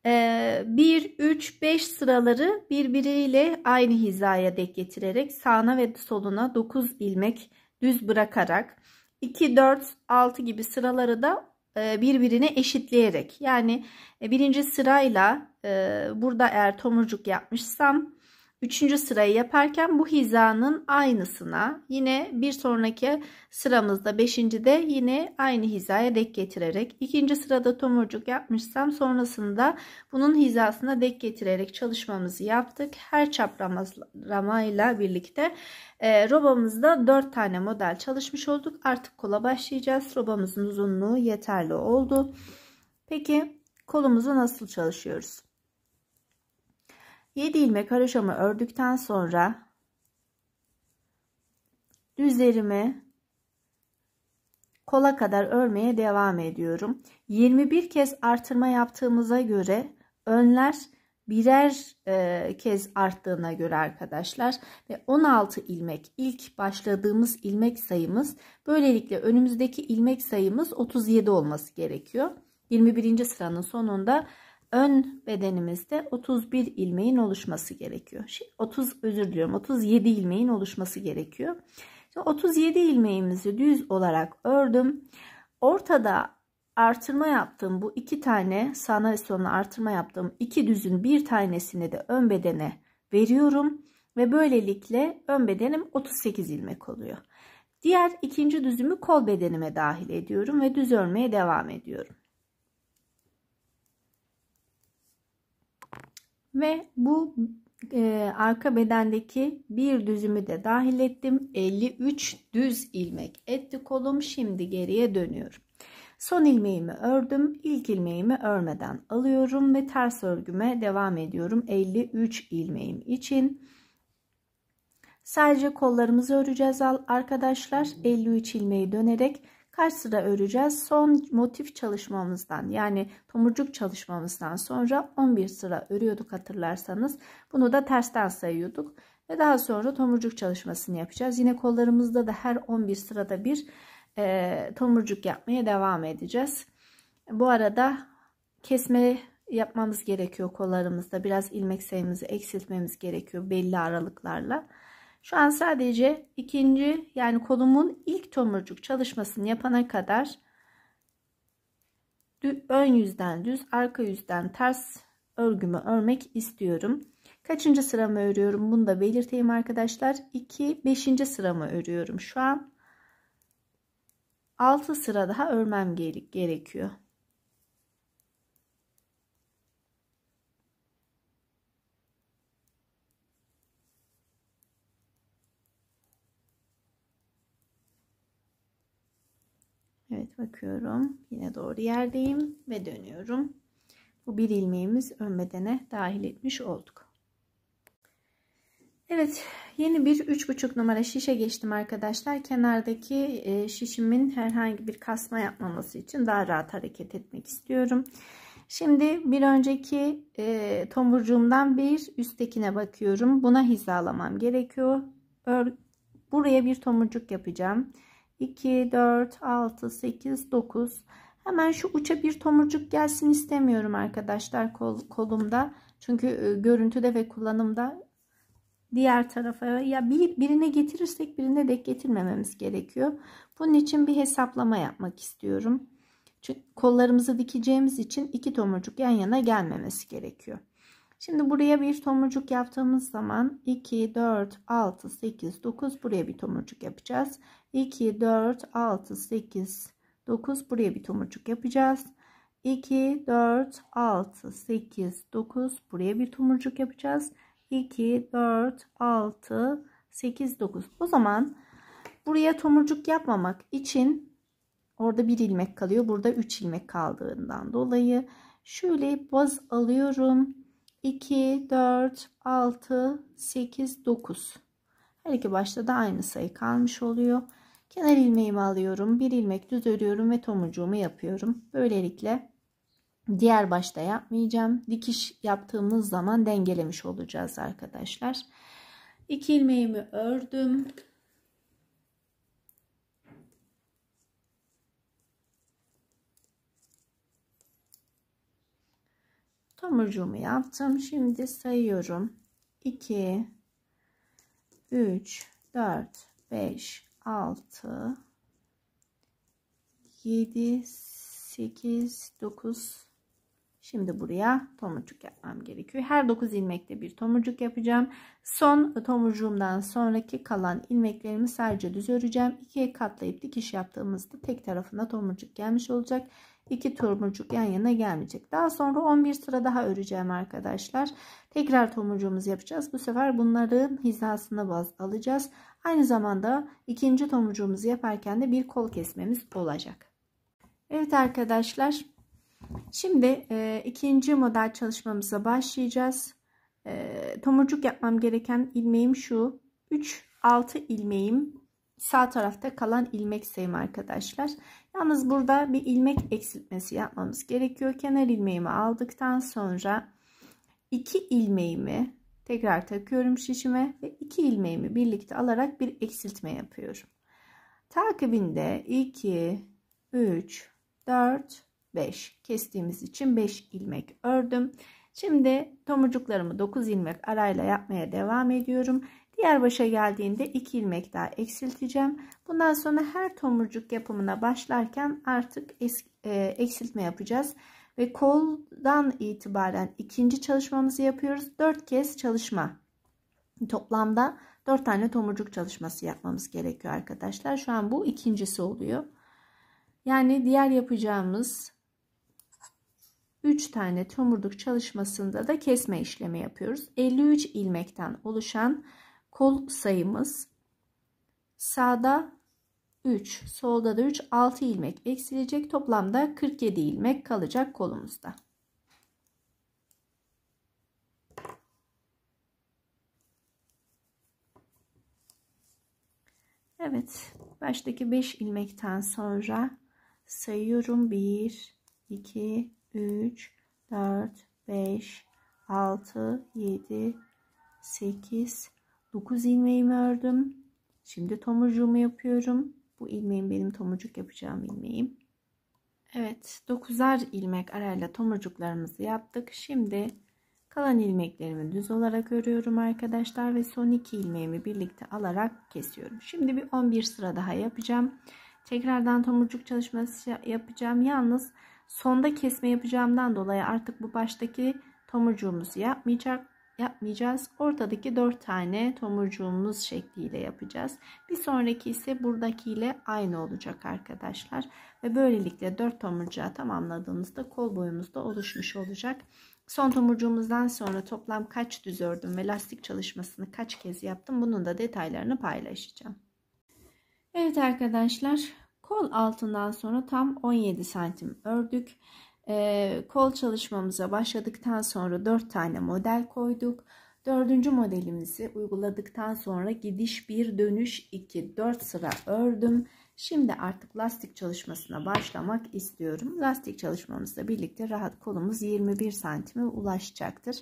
1, 3, 5 sıraları birbiriyle aynı hizaya denk getirerek sağına ve soluna 9 ilmek düz bırakarak 2, 4, 6 gibi sıraları da birbirine eşitleyerek, yani birinci sırayla burada eğer tomurcuk yapmışsam 3. sırayı yaparken bu hizanın aynısına yine bir sonraki sıramızda 5.'de yine aynı hizaya denk getirerek, 2. sırada tomurcuk yapmışsam sonrasında bunun hizasına denk getirerek çalışmamızı yaptık. Her çaprazlamayla birlikte robamızda 4 tane model çalışmış olduk. Artık kola başlayacağız. Robamızın uzunluğu yeterli oldu. Peki kolumuzu nasıl çalışıyoruz? 7 ilmek haroşamı ördükten sonra düzlerimi kola kadar örmeye devam ediyorum. 21 kez artırma yaptığımıza göre önler birer kez arttığına göre arkadaşlar ve 16 ilmek ilk başladığımız ilmek sayımız, böylelikle önümüzdeki ilmek sayımız 37 olması gerekiyor. 21. sıranın sonunda ön bedenimizde 31 ilmeğin oluşması gerekiyor. 37 ilmeğin oluşması gerekiyor. Şimdi 37 ilmeğimizi düz olarak ördüm. Ortada artırma yaptığım bu iki tane sağına ve soluna artırma yaptığım iki düzün bir tanesini de ön bedene veriyorum ve böylelikle ön bedenim 38 ilmek oluyor. Diğer ikinci düzümü kol bedenime dahil ediyorum ve düz örmeye devam ediyorum. Ve bu arka bedendeki bir düzümü de dahil ettim. 53 düz ilmek etti kolum. Şimdi geriye dönüyorum. Son ilmeğimi ördüm. İlk ilmeğimi örmeden alıyorum ve ters örgüme devam ediyorum. 53 ilmeğim için. Sadece kollarımızı öreceğiz arkadaşlar. 53 ilmeği dönerek kaç sıra öreceğiz? Son motif çalışmamızdan, yani tomurcuk çalışmamızdan sonra 11 sıra örüyorduk hatırlarsanız. Bunu da tersten sayıyorduk ve daha sonra tomurcuk çalışmasını yapacağız. Yine kollarımızda da her 11 sırada bir tomurcuk yapmaya devam edeceğiz. Bu arada kesme yapmamız gerekiyor kollarımızda. Biraz ilmek sayımızı eksiltmemiz gerekiyor belli aralıklarla. Şu an sadece ikinci, yani kolumun ilk tomurcuk çalışmasını yapana kadar ön yüzden düz, arka yüzden ters örgümü örmek istiyorum. Kaçıncı sıramı örüyorum bunu da belirteyim arkadaşlar. 5. sıramı örüyorum şu an. 6 sıra daha örmem gerekiyor. Evet, bakıyorum. Yine doğru yerdeyim ve dönüyorum. Bu bir ilmeğimiz ön bedene dahil etmiş olduk. Evet, yeni bir 3,5 numara şişe geçtim arkadaşlar. Kenardaki şişimin herhangi bir kasma yapmaması için daha rahat hareket etmek istiyorum. Şimdi bir önceki tomurcuğumdan bir üsttekine bakıyorum. Buna hizalamam gerekiyor. Buraya bir tomurcuk yapacağım. 2, 4, 6, 8, 9. Hemen şu uça bir tomurcuk gelsin istemiyorum arkadaşlar kolumda. Çünkü görüntüde ve kullanımda diğer tarafa ya birine getirirsek birine denk getirmememiz gerekiyor. Bunun için bir hesaplama yapmak istiyorum. Çünkü kollarımızı dikeceğimiz için iki tomurcuk yan yana gelmemesi gerekiyor. Şimdi buraya bir tomurcuk yaptığımız zaman 2, 4, 6, 8, 9 buraya bir tomurcuk yapacağız. 2, 4, 6, 8, 9 buraya bir tomurcuk yapacağız. 2, 4, 6, 8, 9 buraya bir tomurcuk yapacağız. 2, 4, 6, 8, 9. O zaman buraya tomurcuk yapmamak için orada bir ilmek kalıyor. Burada 3 ilmek kaldığından dolayı şöyle baz alıyorum. 2, 4, 6, 8, 9. Her iki başta da aynı sayı kalmış oluyor. Kenar ilmeğimi alıyorum. Bir ilmek düz örüyorum ve tomurcuğumu yapıyorum. Böylelikle diğer başta yapmayacağım. Dikiş yaptığımız zaman dengelemiş olacağız arkadaşlar. 2 ilmeğimi ördüm. Tomurcuğumu yaptım. Şimdi sayıyorum. 2, 3, 4, 5, 6, 7, 8, 9. Şimdi buraya tomurcuk yapmam gerekiyor. Her 9 ilmekte bir tomurcuk yapacağım. Son tomurcuğumdan sonraki kalan ilmeklerimi sadece düz öreceğim. 2'ye katlayıp dikiş yaptığımızda tek tarafına tomurcuk gelmiş olacak. 2 tomurcuk yan yana gelmeyecek. Daha sonra 11 sıra daha öreceğim arkadaşlar. Tekrar tomurcuğumuzu yapacağız. Bu sefer bunların hizasına baz alacağız. Aynı zamanda ikinci tomurcuğumuzu yaparken de bir kol kesmemiz olacak. Evet arkadaşlar. Şimdi ikinci model çalışmamıza başlayacağız. Tomurcuk yapmam gereken ilmeğim şu. 6 ilmeğim sağ tarafta kalan ilmek sayım arkadaşlar. Yalnız burada bir ilmek eksiltmesi yapmamız gerekiyor. Kenar ilmeğimi aldıktan sonra 2 ilmeğimi tekrar takıyorum şişime ve 2 ilmeğimi birlikte alarak bir eksiltme yapıyorum. Takibinde 2, 3, 4, 5 kestiğimiz için 5 ilmek ördüm. Şimdi tomurcuklarımı 9 ilmek arayla yapmaya devam ediyorum. Diğer başa geldiğinde 2 ilmek daha eksilteceğim. Bundan sonra her tomurcuk yapımına başlarken artık eksiltme yapacağız. Ve koldan itibaren ikinci çalışmamızı yapıyoruz. 4 kez çalışma. Toplamda 4 tane tomurcuk çalışması yapmamız gerekiyor arkadaşlar. Şu an bu ikincisi oluyor. Yani diğer yapacağımız 3 tane tomurcuk çalışmasında da kesme işlemi yapıyoruz. 53 ilmekten oluşan kol sayımız sağda 3, solda da 3, 6 ilmek eksilecek. Toplamda 47 ilmek kalacak kolumuzda. Evet, baştaki 5 ilmekten sonra sayıyorum. 1, 2, 3, 4, 5, 6, 7, 8, 9 ilmeğimi ördüm. Şimdi tomurcuğumu yapıyorum. Bu ilmeğim benim tomurcuk yapacağım ilmeğim. Evet, 9'ar ilmek arayla tomurcuklarımızı yaptık. Şimdi kalan ilmeklerimi düz olarak örüyorum arkadaşlar ve son 2 ilmeğimi birlikte alarak kesiyorum. Şimdi bir 11 sıra daha yapacağım. Tekrardan tomurcuk çalışması yapacağım. Yalnız sonda kesme yapacağımdan dolayı artık bu baştaki tomurcuğumuzu yapmayacağız. Ortadaki 4 tane tomurcuğumuz şekliyle yapacağız. Bir sonraki ise buradakiyle aynı olacak arkadaşlar. Ve böylelikle 4 tomurcuğa tamamladığımızda kol boyumuz da oluşmuş olacak. Son tomurcuğumuzdan sonra toplam kaç düz ördüm ve lastik çalışmasını kaç kez yaptım, bunun da detaylarını paylaşacağım. Evet arkadaşlar, kol altından sonra tam 17 santim ördük. Kol çalışmamıza başladıktan sonra 4 tane model koyduk. 4. modelimizi uyguladıktan sonra gidiş 1, dönüş 2, 4 sıra ördüm. Şimdi artık lastik çalışmasına başlamak istiyorum. Lastik çalışmamızla birlikte rahat kolumuz 21 santime ulaşacaktır.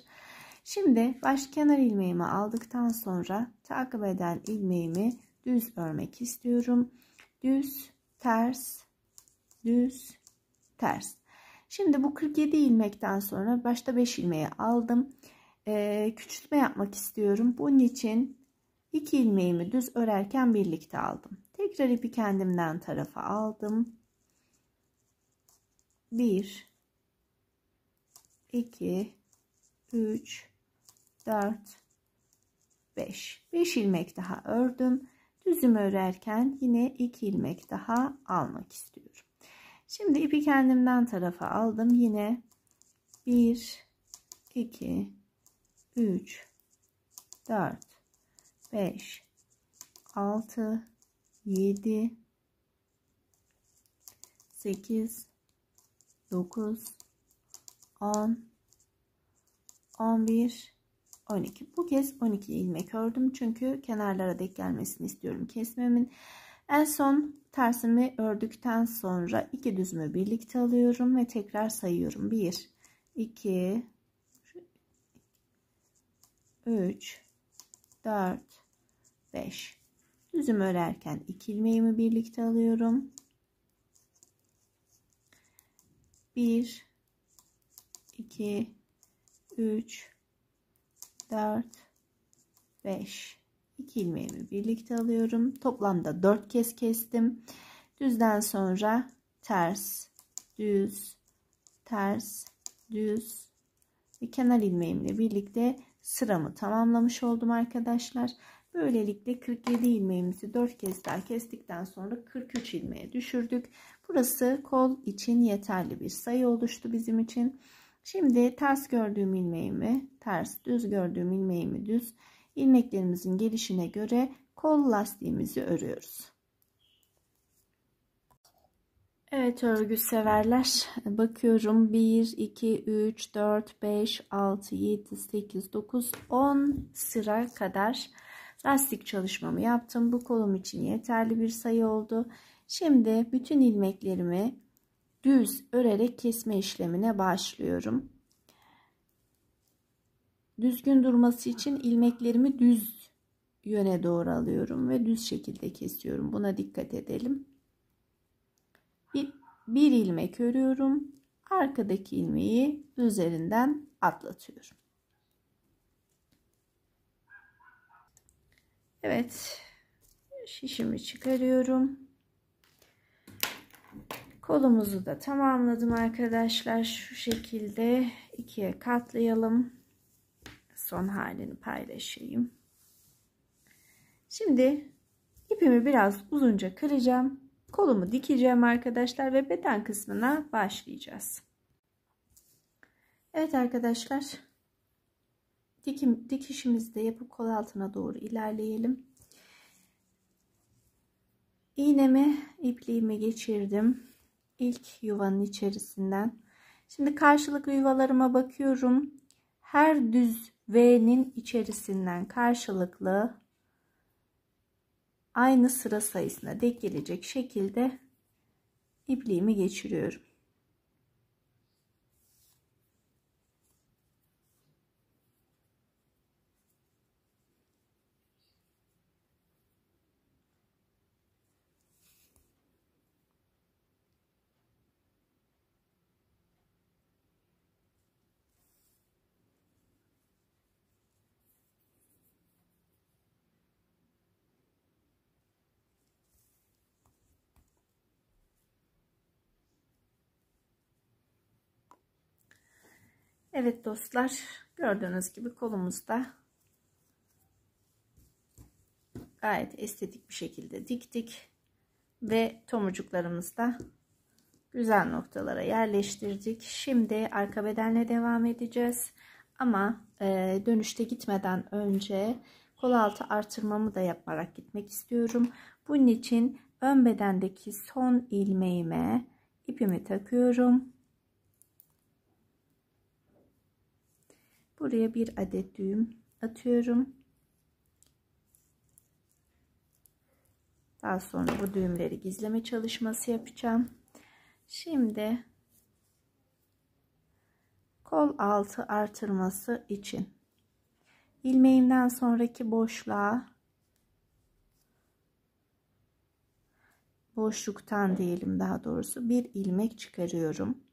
Şimdi baş kenar ilmeğimi aldıktan sonra takip eden ilmeğimi düz örmek istiyorum. Düz, ters, düz, ters. Şimdi bu 47 ilmekten sonra başta 5 ilmeği aldım. Küçültme yapmak istiyorum. Bunun için 2 ilmeğimi düz örerken birlikte aldım. Tekrar ipi kendimden tarafa aldım. 1, 2, 3, 4, 5. 5 ilmek daha ördüm. Düzümü örerken yine 2 ilmek daha almak istiyorum. Şimdi ipi kendimden tarafa aldım. Yine 1, 2, 3, 4, 5, 6, 7, 8, 9, 10, 11, 12. Bu kez 12 ilmek ördüm. Çünkü kenarlara denk gelmesini istiyorum kesmemin. En son tersimi ördükten sonra 2 düzümü birlikte alıyorum ve tekrar sayıyorum. 1, 2, 3, 4, 5. Düzümü örerken 2 ilmeğimi birlikte alıyorum. 1, 2, 3, 4, 5. 2 ilmeğimi birlikte alıyorum. Toplamda 4 kez kestim. Düzden sonra ters, düz, ters, düz ve kenar ilmeğimle birlikte sıramı tamamlamış oldum arkadaşlar. Böylelikle 47 ilmeğimizi 4 kez daha kestikten sonra 43 ilmeğe düşürdük. Burası kol için yeterli bir sayı oluştu bizim için. Şimdi ters gördüğüm ilmeğimi ters, düz gördüğüm ilmeğimi düz, ilmeklerimizin gelişine göre kol lastiğimizi örüyoruz. Evet örgü severler, bakıyorum 1, 2, 3, 4, 5, 6, 7, 8, 9, 10 sıra kadar lastik çalışmamı yaptım. Bu kolum için yeterli bir sayı oldu. Şimdi bütün ilmeklerimi düz örerek kesme işlemine başlıyorum. Düzgün durması için ilmeklerimi düz yöne doğru alıyorum ve düz şekilde kesiyorum. Buna dikkat edelim. Bir ilmek örüyorum. Arkadaki ilmeği üzerinden atlatıyorum. Evet. Şişimi çıkarıyorum. Kolumuzu da tamamladım arkadaşlar. Şu şekilde ikiye katlayalım. Son halini paylaşayım. Şimdi ipimi biraz uzunca kıracağım. Kolumu dikeceğim arkadaşlar ve beden kısmına başlayacağız. Evet arkadaşlar. Dikişimizi de yapıp kol altına doğru ilerleyelim. İğnemi, ipliğimi geçirdim. İlk yuvanın içerisinden. Şimdi karşılıklı yuvalarıma bakıyorum. Her düz V'nin içerisinden karşılıklı aynı sıra sayısına denk gelecek şekilde ipliğimi geçiriyorum. Evet dostlar, gördüğünüz gibi kolumuzda gayet estetik bir şekilde diktik ve tomurcuklarımızı da güzel noktalara yerleştirdik. Şimdi arka bedenle devam edeceğiz ama dönüşte gitmeden önce kol altı artırmamı da yaparak gitmek istiyorum. Bunun için ön bedendeki son ilmeğime ipimi takıyorum. Buraya bir adet düğüm atıyorum. Daha sonra bu düğümleri gizleme çalışması yapacağım. Şimdi kol altı artırması için ilmeğimden sonraki boşluktan diyelim daha doğrusu bir ilmek çıkarıyorum.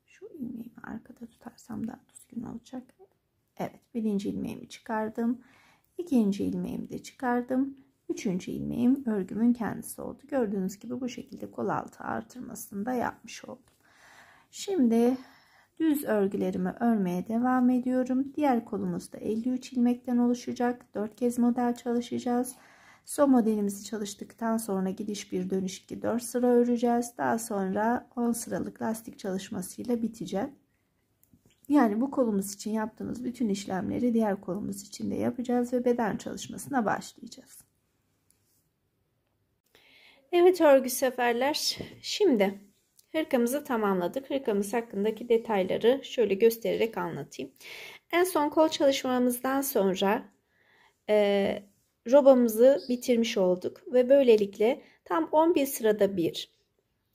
Şu ilmeğimi arkada tutarsam daha düzgün olacak. Evet, birinci ilmeğimi çıkardım. İkinci ilmeğimi de çıkardım. Üçüncü ilmeğim örgümün kendisi oldu. Gördüğünüz gibi bu şekilde kol altı artırmasını da yapmış oldum. Şimdi düz örgülerimi örmeye devam ediyorum. Diğer kolumuz da 53 ilmekten oluşacak. 4 kez model çalışacağız. Son modelimizi çalıştıktan sonra gidiş 1 dönüş 2 4 sıra öreceğiz. Daha sonra 10 sıralık lastik çalışmasıyla bitecek. Yani bu kolumuz için yaptığımız bütün işlemleri diğer kolumuz için de yapacağız ve beden çalışmasına başlayacağız. Evet örgü seferler, şimdi hırkamızı tamamladık. Hırkamız hakkındaki detayları şöyle göstererek anlatayım. En son kol çalışmamızdan sonra robamızı bitirmiş olduk ve böylelikle tam 11 sırada bir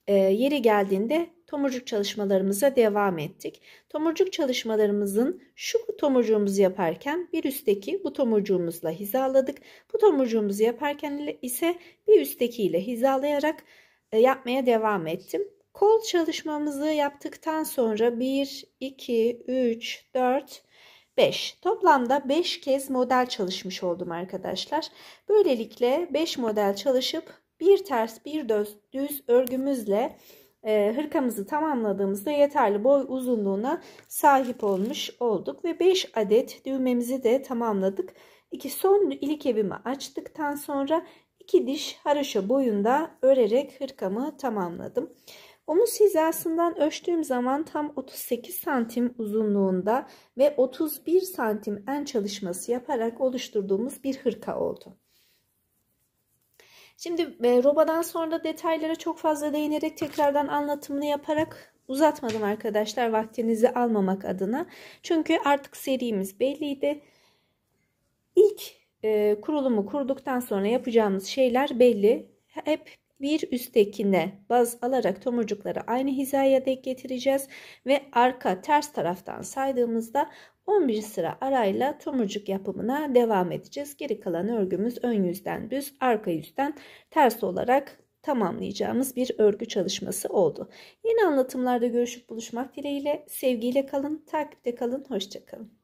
yeri geldiğinde tomurcuk çalışmalarımıza devam ettik. Tomurcuk çalışmalarımızın şu tomurcuğumuzu yaparken bir üstteki bu tomurcuğumuzla hizaladık. Bu tomurcuğumuzu yaparken ise bir üstteki ile hizalayarak yapmaya devam ettim. Kol çalışmamızı yaptıktan sonra 1, 2, 3, 4, 5. Toplamda 5 kez model çalışmış oldum arkadaşlar. Böylelikle 5 model çalışıp bir ters bir düz örgümüzle hırkamızı tamamladığımızda yeterli boy uzunluğuna sahip olmuş olduk ve 5 adet düğmemizi de tamamladık. Son ilik evimi açtıktan sonra 2 diş haroşa boyunda örerek hırkamı tamamladım. Omuz hizasından ölçtüğüm zaman tam 38 santim uzunluğunda ve 31 santim en çalışması yaparak oluşturduğumuz bir hırka oldu. Şimdi robadan sonra detaylara çok fazla değinerek tekrardan anlatımını yaparak uzatmadım arkadaşlar, vaktinizi almamak adına. Çünkü artık serimiz belliydi. İlk kurulumu kurduktan sonra yapacağımız şeyler belli. Hep bir üsttekine baz alarak tomurcukları aynı hizaya denk getireceğiz ve arka ters taraftan saydığımızda 11 sıra arayla tomurcuk yapımına devam edeceğiz. Geri kalan örgümüz ön yüzden düz, arka yüzden ters olarak tamamlayacağımız bir örgü çalışması oldu. Yeni anlatımlarda görüşüp buluşmak dileğiyle, sevgiyle kalın, takipte kalın, hoşça kalın.